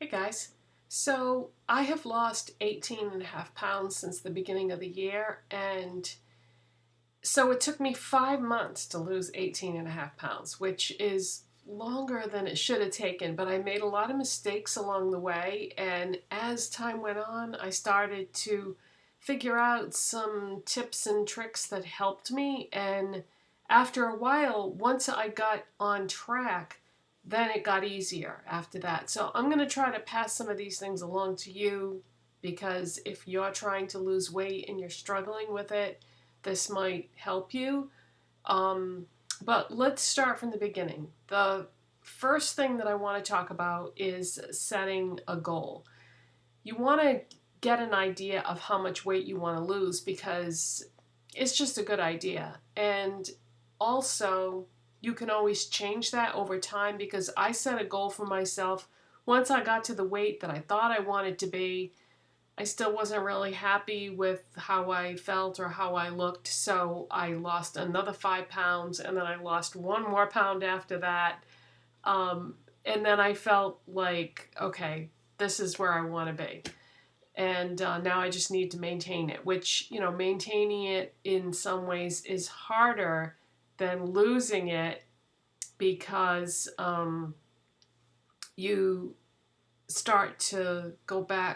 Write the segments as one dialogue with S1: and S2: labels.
S1: Hey guys, so I have lost 18.5 pounds since the beginning of the year, and so it took me 5 months to lose 18.5 pounds, which is longer than it should have taken, but I made a lot of mistakes along the way, and as time went on, I started to figure out some tips and tricks that helped me, and after a while, once I got on track, then it got easier after that. So I'm going to try to pass some of these things along to you because if you're trying to lose weight and you're struggling with it, this might help you. Um, but let's start from the beginning. The first thing that I want to talk about is setting a goal. You want to get an idea of how much weight you want to lose because it's just a good idea. And also, you can always change that over time because I set a goal for myself. Once I got to the weight that I thought I wanted to be, I still wasn't really happy with how I felt or how I looked, so I lost another 5 pounds, and then I lost 1 more pound after that. And then I felt like, okay, this is where I want to be. And now I just need to maintain it, which, maintaining it in some ways is harder than losing it because you start to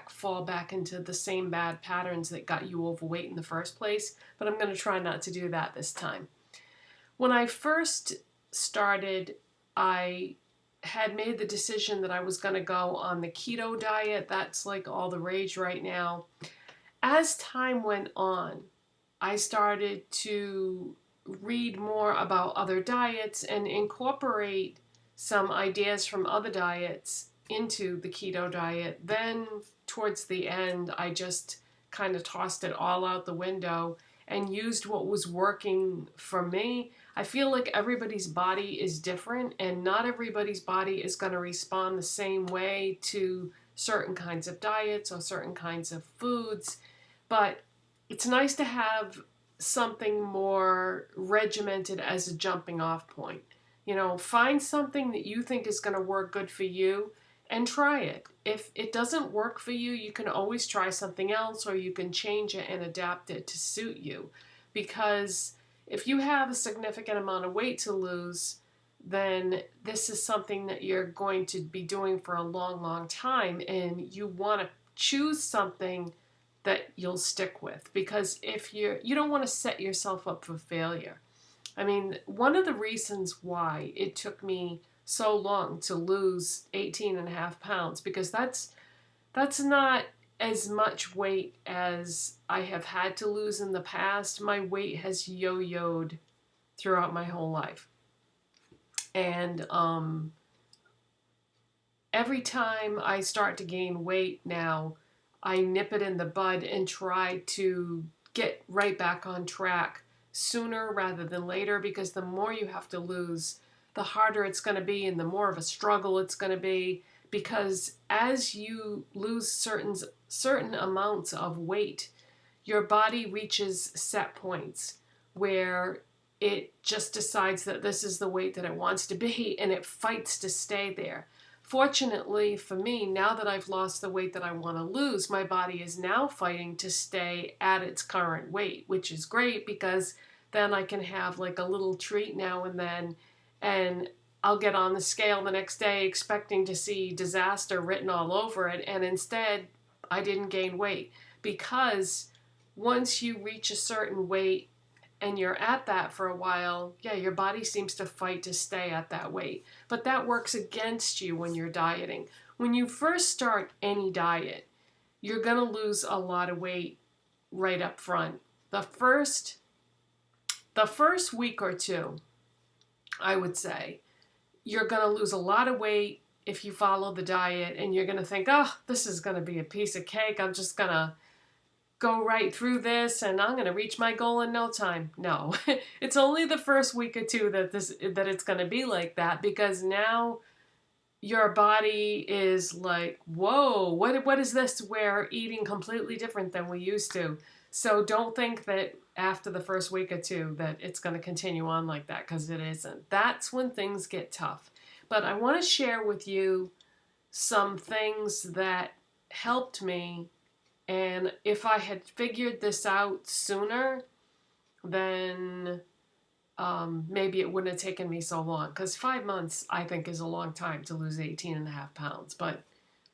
S1: fall back into the same bad patterns that got you overweight in the first place. But I'm going to try not to do that this time. When I first started, I had made the decision that I was going to go on the keto diet. That's like all the rage right now. As time went on, I started to read more about other diets and incorporate some ideas from other diets into the keto diet. Then, towards the end, I just kind of tossed it all out the window and used what was working for me. I feel like everybody's body is different, and not everybody's body is going to respond the same way to certain kinds of diets or certain kinds of foods. But it's nice to have something more regimented as a jumping off point. Find something that you think is going to work good for you and try it. If it doesn't work for you, you can always try something else or you can change it and adapt it to suit you. Because if you have a significant amount of weight to lose, then this is something that you're going to be doing for a long, long time, and you want to choose something that you'll stick with, because if you don't want to set yourself up for failure. I mean, one of the reasons why it took me so long to lose 18.5 pounds, because that's not as much weight as I have had to lose in the past. My weight has yo-yoed throughout my whole life. And every time I start to gain weight now, I nip it in the bud and try to get right back on track sooner rather than later, because the more you have to lose, the harder it's going to be and the more of a struggle it's going to be, because as you lose certain amounts of weight, your body reaches set points where it just decides that this is the weight that it wants to be and it fights to stay there. Fortunately for me, now that I've lost the weight that I want to lose, my body is now fighting to stay at its current weight, which is great because then I can have like a little treat now and then, and I'll get on the scale the next day expecting to see disaster written all over it, and instead I didn't gain weight. Because once you reach a certain weight and you're at that for a while, yeah, your body seems to fight to stay at that weight. But that works against you when you're dieting. When you first start any diet, you're going to lose a lot of weight right up front. The first week or two, I would say, you're going to lose a lot of weight if you follow the diet, and you're going to think, oh, this is going to be a piece of cake. I'm just going to go right through this and I'm going to reach my goal in no time. No, it's only the first week or two that it's going to be like that, because now your body is like, whoa, what is this? We're eating completely different than we used to. So don't think that after the first week or two that it's going to continue on like that, because it isn't. That's when things get tough. But I want to share with you some things that helped me, and if I had figured this out sooner, then maybe it wouldn't have taken me so long, because 5 months I think is a long time to lose 18.5 pounds. But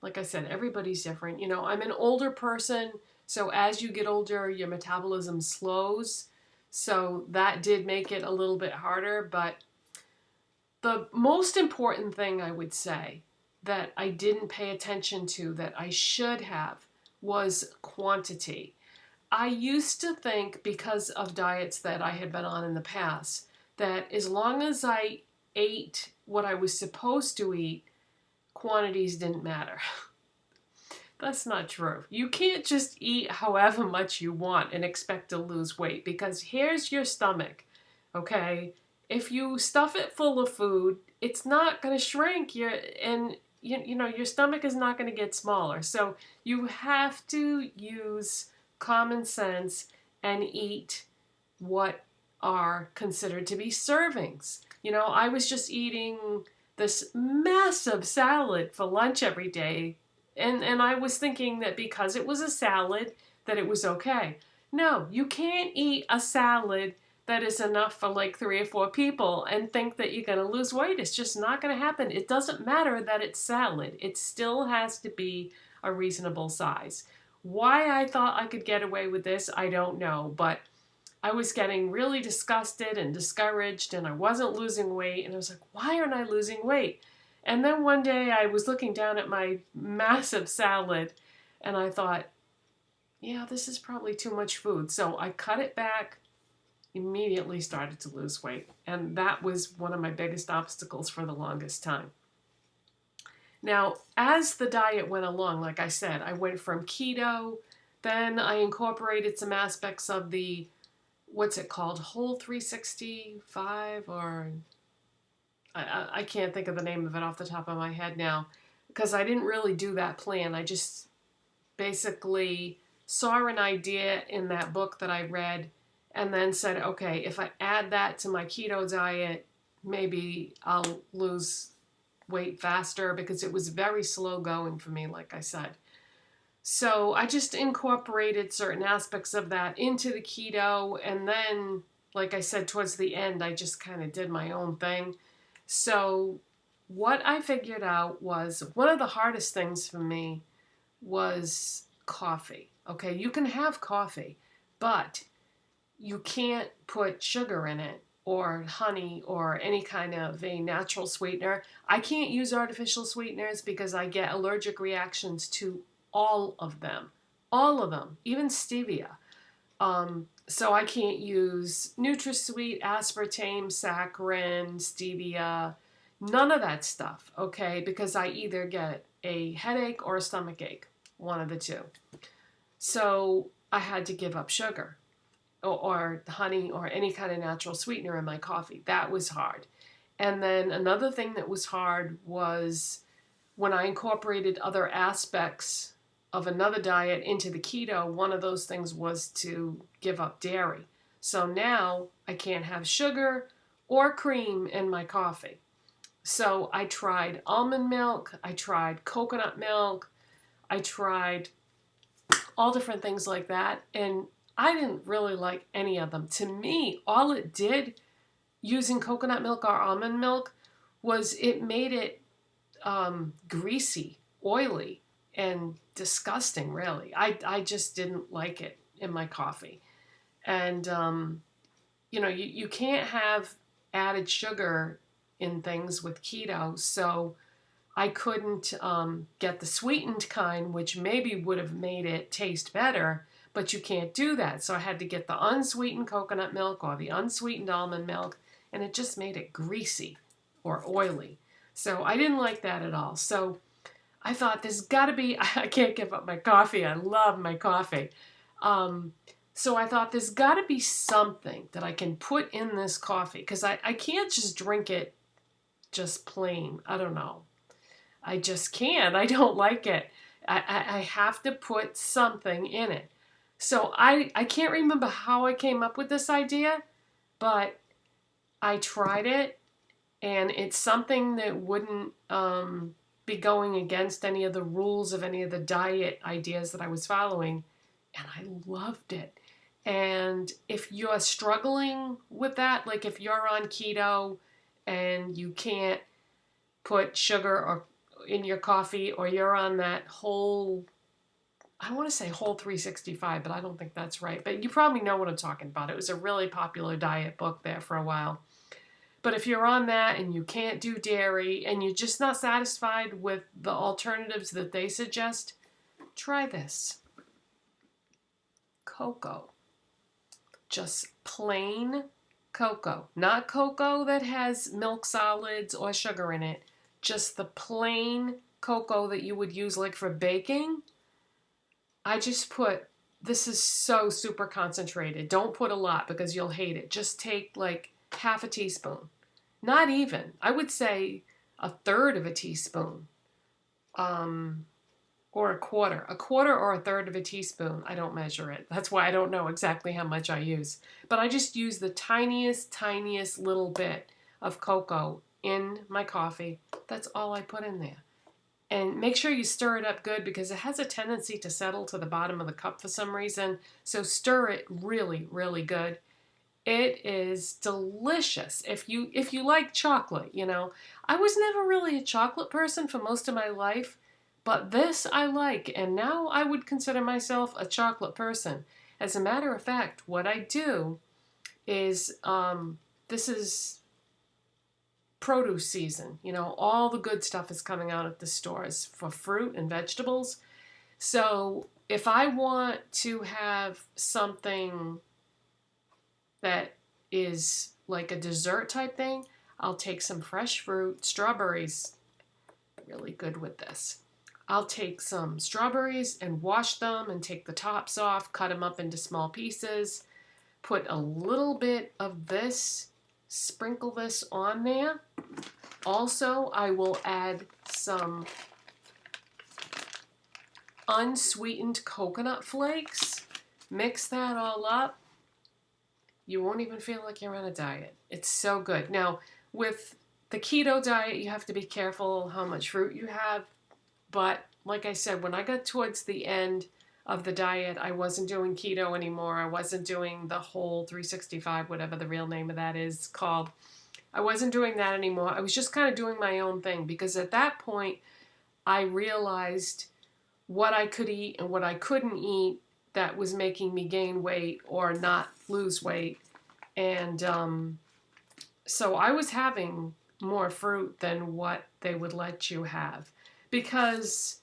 S1: like I said, everybody's different. You know, I'm an older person, so as you get older, your metabolism slows. So that did make it a little bit harder. But the most important thing I would say that I didn't pay attention to that I should have was quantity. I used to think, because of diets that I had been on in the past, that as long as I ate what I was supposed to eat, quantities didn't matter. That's not true. You can't just eat however much you want and expect to lose weight, because here's your stomach, okay? If you stuff it full of food, it's not going to shrink. You know, your stomach is not going to get smaller. So you have to use common sense and eat what are considered to be servings. You know, I was just eating this massive salad for lunch every day, and I was thinking that because it was a salad that it was okay. No, you can't eat a salad that is enough for like 3 or 4 people and think that you're going to lose weight. It's just not going to happen. It doesn't matter that it's salad. It still has to be a reasonable size. Why I thought I could get away with this, I don't know, but I was getting really disgusted and discouraged, and I wasn't losing weight, and I was like, why aren't I losing weight? And then one day I was looking down at my massive salad, and I thought, yeah, this is probably too much food. So I cut it back, immediately started to lose weight, and that was one of my biggest obstacles for the longest time. Now, as the diet went along, like I said, I went from keto, then I incorporated some aspects of the, what's it called, Whole 365, or I can't think of the name of it off the top of my head now, because I didn't really do that plan. I just basically saw an idea in that book that I read and then said, okay, if I add that to my keto diet, maybe I'll lose weight faster, because it was very slow going for me, like I said. So I just incorporated certain aspects of that into the keto, and then, like I said, towards the end, I just kind of did my own thing. So what I figured out was one of the hardest things for me was coffee. Okay, you can have coffee, but you can't put sugar in it or honey or any kind of a natural sweetener. I can't use artificial sweeteners because I get allergic reactions to all of them. All of them, even stevia. So I can't use NutraSweet, aspartame, saccharin, stevia, none of that stuff, okay? Because I either get a headache or a stomach ache, one of the two. So I had to give up sugar or honey or any kind of natural sweetener in my coffee. That was hard. And then another thing that was hard was when I incorporated other aspects of another diet into the keto. One of those things was to give up dairy. So now I can't have sugar or cream in my coffee. So I tried almond milk, I tried coconut milk, I tried all different things like that, and I didn't really like any of them. To me, all it did, using coconut milk or almond milk, was it made it greasy, oily, and disgusting, really. I just didn't like it in my coffee. And, you know, you can't have added sugar in things with keto, so I couldn't get the sweetened kind, which maybe would have made it taste better, but you can't do that. So I had to get the unsweetened coconut milk or the unsweetened almond milk, and it just made it greasy or oily. So I didn't like that at all. So I thought there's got to be, I can't give up my coffee. I love my coffee. So I thought there's got to be something that I can put in this coffee, because I can't just drink it just plain. I don't know. I just can't. I don't like it. I have to put something in it. So I can't remember how I came up with this idea, but I tried it, and it's something that wouldn't be going against any of the rules of any of the diet ideas that I was following, and I loved it. And if you're struggling with that, like if you're on keto and you can't put sugar or in your coffee, or you're on that whole, I want to say whole 365, but I don't think that's right. But you probably know what I'm talking about. It was a really popular diet book there for a while. But if you're on that and you can't do dairy and you're just not satisfied with the alternatives that they suggest, try this. Cocoa. Just plain cocoa. Not cocoa that has milk solids or sugar in it. Just the plain cocoa that you would use like for baking. I just put, this is so super concentrated. Don't put a lot because you'll hate it. Just take like half a teaspoon. Not even. I would say a third of a teaspoon. Or a quarter. A quarter or a third of a teaspoon. I don't measure it. That's why I don't know exactly how much I use. But I just use the tiniest, tiniest little bit of cocoa in my coffee. That's all I put in there. And make sure you stir it up good because it has a tendency to settle to the bottom of the cup for some reason. So stir it really, really good. It is delicious. If you like chocolate, you know. I was never really a chocolate person for most of my life, but this I like, and now I would consider myself a chocolate person. As a matter of fact, what I do is, this is produce season. You know, all the good stuff is coming out at the stores for fruit and vegetables. So if I want to have something that is like a dessert type thing, I'll take some fresh fruit, strawberries, really good with this. I'll take some strawberries and wash them and take the tops off, cut them up into small pieces, put a little bit of this, sprinkle this on there. Also, I will add some unsweetened coconut flakes, mix that all up. You won't even feel like you're on a diet. It's so good. Now, with the keto diet, you have to be careful how much fruit you have. But like I said, when I got towards the end of the diet, I wasn't doing keto anymore. I wasn't doing the whole 365, whatever the real name of that is called. I wasn't doing that anymore. I was just kind of doing my own thing because at that point, I realized what I could eat and what I couldn't eat that was making me gain weight or not lose weight. And so I was having more fruit than what they would let you have. Because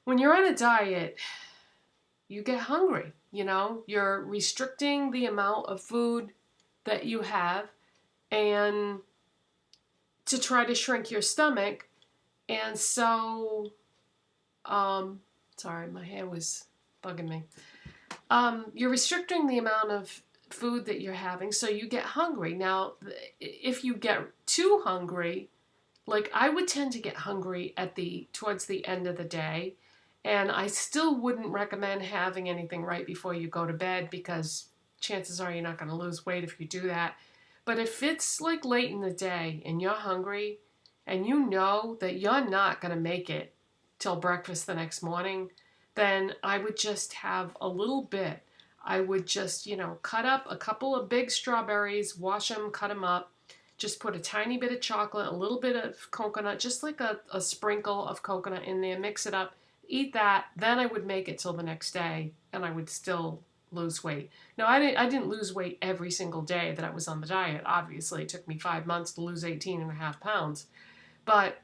S1: when you're on a diet, you get hungry, you know? You're restricting the amount of food that you have and to try to shrink your stomach. And so, sorry, my hair was bugging me. You're restricting the amount of food that you're having, so you get hungry. Now, if you get too hungry, like I would tend to get hungry towards the end of the day, and I still wouldn't recommend having anything right before you go to bed because chances are you're not going to lose weight if you do that. But if it's like late in the day and you're hungry and you know that you're not going to make it till breakfast the next morning, then I would just have a little bit. I would just, you know, cut up a couple of big strawberries, wash them, cut them up, just put a tiny bit of chocolate, a little bit of coconut, just like a sprinkle of coconut in there, mix it up, eat that, then I would make it till the next day, and I would still lose weight. Now, I didn't lose weight every single day that I was on the diet. Obviously, it took me 5 months to lose 18.5 pounds. But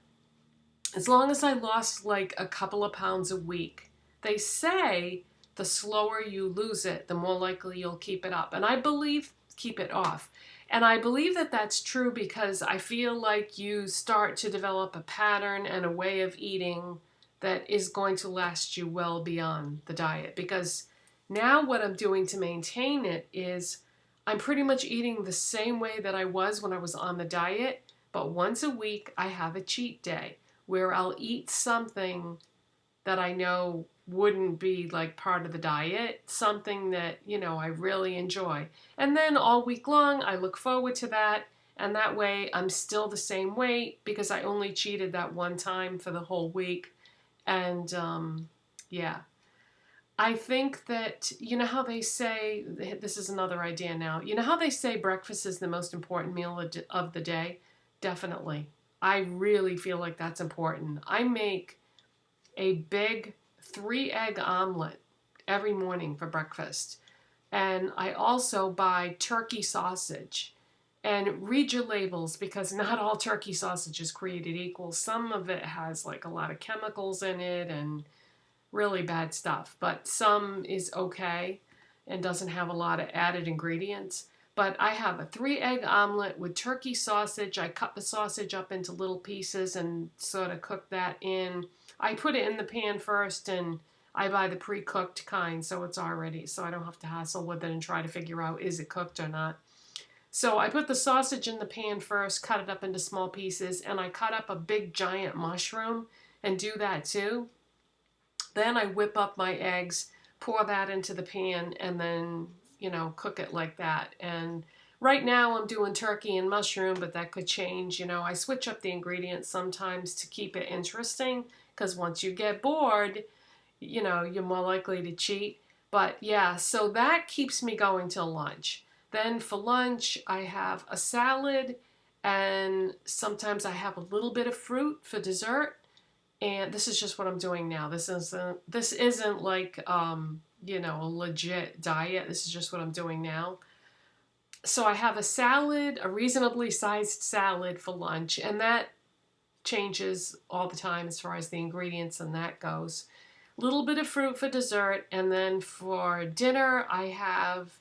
S1: as long as I lost like a couple of pounds a week, they say the slower you lose it, the more likely you'll keep it up. And I believe keep it off. And I believe that that's true because I feel like you start to develop a pattern and a way of eating that is going to last you well beyond the diet. Because now what I'm doing to maintain it is I'm pretty much eating the same way that I was when I was on the diet, but once a week I have a cheat day where I'll eat something that I know wouldn't be like part of the diet, something that, you know, I really enjoy. And then all week long, I look forward to that, And that way I'm still the same weight because I only cheated that one time for the whole week. And yeah, I think that, you know how they say, this is another idea now, you know how they say breakfast is the most important meal of the day? Definitely. I really feel like that's important. I make a big 3-egg omelet every morning for breakfast. And I also buy turkey sausage. And read your labels because not all turkey sausage is created equal. Some of it has like a lot of chemicals in it and really bad stuff, but some is okay and doesn't have a lot of added ingredients. But I have a 3-egg omelet with turkey sausage. I cut the sausage up into little pieces and sort of cook that in. I put it in the pan first, and I buy the pre-cooked kind, so it's already, so I don't have to hassle with it and try to figure out is it cooked or not. So I put the sausage in the pan first, cut it up into small pieces, and I cut up a big giant mushroom and do that too. Then I whip up my eggs, pour that into the pan, and then, you know, cook it like that. And right now I'm doing turkey and mushroom, but that could change. You know, I switch up the ingredients sometimes to keep it interesting, because once you get bored, you know, you're more likely to cheat. But yeah, so that keeps me going till lunch. Then for lunch, I have a salad, and sometimes I have a little bit of fruit for dessert. And this is just what I'm doing now. This isn't like you know, a legit diet. This is just what I'm doing now. So I have a salad, a reasonably sized salad for lunch, and that changes all the time as far as the ingredients and that goes. A little bit of fruit for dessert, and then for dinner I have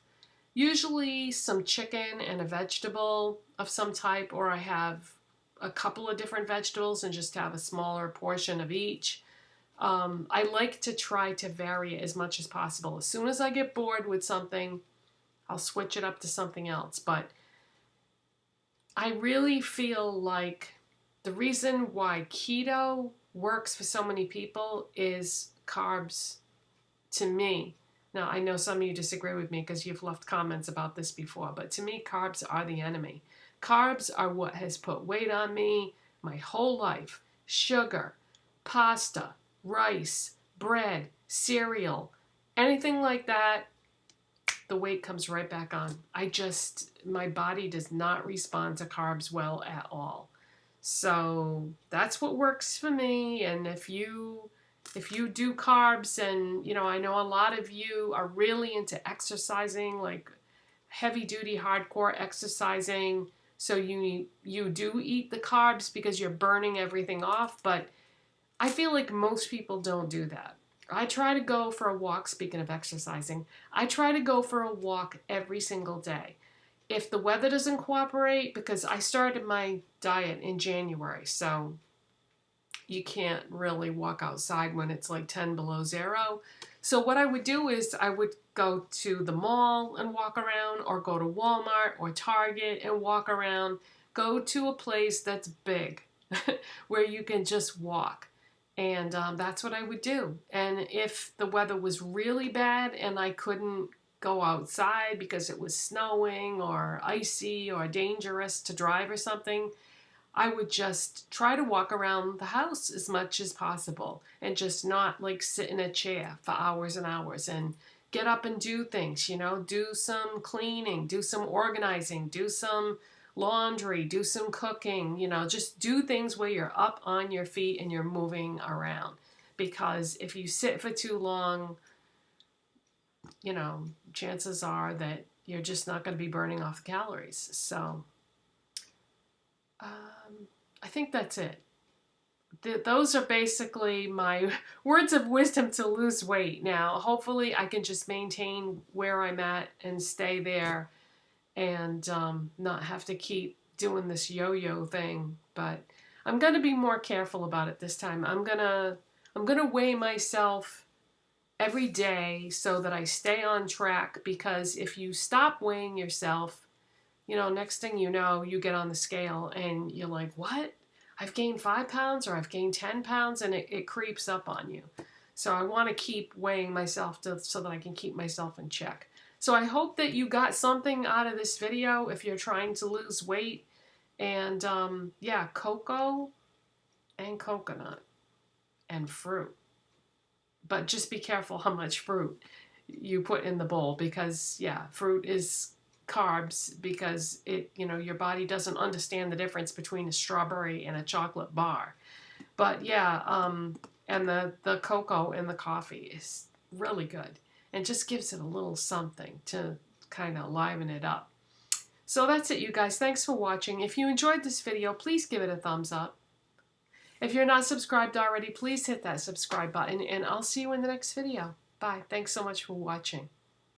S1: usually some chicken and a vegetable of some type, or I have a couple of different vegetables and just have a smaller portion of each. I like to try to vary it as much as possible. As soon as I get bored with something, I'll switch it up to something else. But I really feel like the reason why keto works for so many people is carbs to me. Now, I know some of you disagree with me because you've left comments about this before, but to me, carbs are the enemy. Carbs are what has put weight on me my whole life. Sugar, pasta, rice, bread, cereal, anything like that, the weight comes right back on. My body does not respond to carbs well at all. So that's what works for me. And if you do carbs, and you know, I know a lot of you are really into exercising, like heavy duty hardcore exercising, so you do eat the carbs because you're burning everything off, but I feel like most people don't do that. I try to go for a walk, speaking of exercising, I try to go for a walk every single day. If the weather doesn't cooperate, because I started my diet in January, so you can't really walk outside when it's like 10 below zero. So what I would do is I would go to the mall and walk around, or go to Walmart or Target and walk around. Go to a place that's big where you can just walk. And that's what I would do. And if the weather was really bad and I couldn't go outside because it was snowing or icy or dangerous to drive or something, I would just try to walk around the house as much as possible and just not like sit in a chair for hours and hours, and get up and do things, you know, do some cleaning, do some organizing, do some laundry, do some cooking, you know, just do things where you're up on your feet and you're moving around. Because if you sit for too long, you know, chances are that you're just not going to be burning off calories. So I think that's it. Those are basically my words of wisdom to lose weight. Now, hopefully I can just maintain where I'm at and stay there, and not have to keep doing this yo-yo thing. But I'm going to be more careful about it this time. I'm gonna weigh myself every day so that I stay on track, because if you stop weighing yourself, you know, next thing you know, you get on the scale and you're like, what? I've gained 5 pounds, or I've gained 10 pounds, and it creeps up on you. So I want to keep weighing myself so that I can keep myself in check. So I hope that you got something out of this video if you're trying to lose weight. And yeah, cocoa and coconut and fruit. But just be careful how much fruit you put in the bowl, because yeah, fruit is carbs, because it, you know, your body doesn't understand the difference between a strawberry and a chocolate bar. But yeah, and the cocoa in the coffee is really good and just gives it a little something to kind of liven it up. So that's it, you guys. Thanks for watching. If you enjoyed this video, please give it a thumbs up. If you're not subscribed already, please hit that subscribe button, and I'll see you in the next video. Bye. Thanks so much for watching.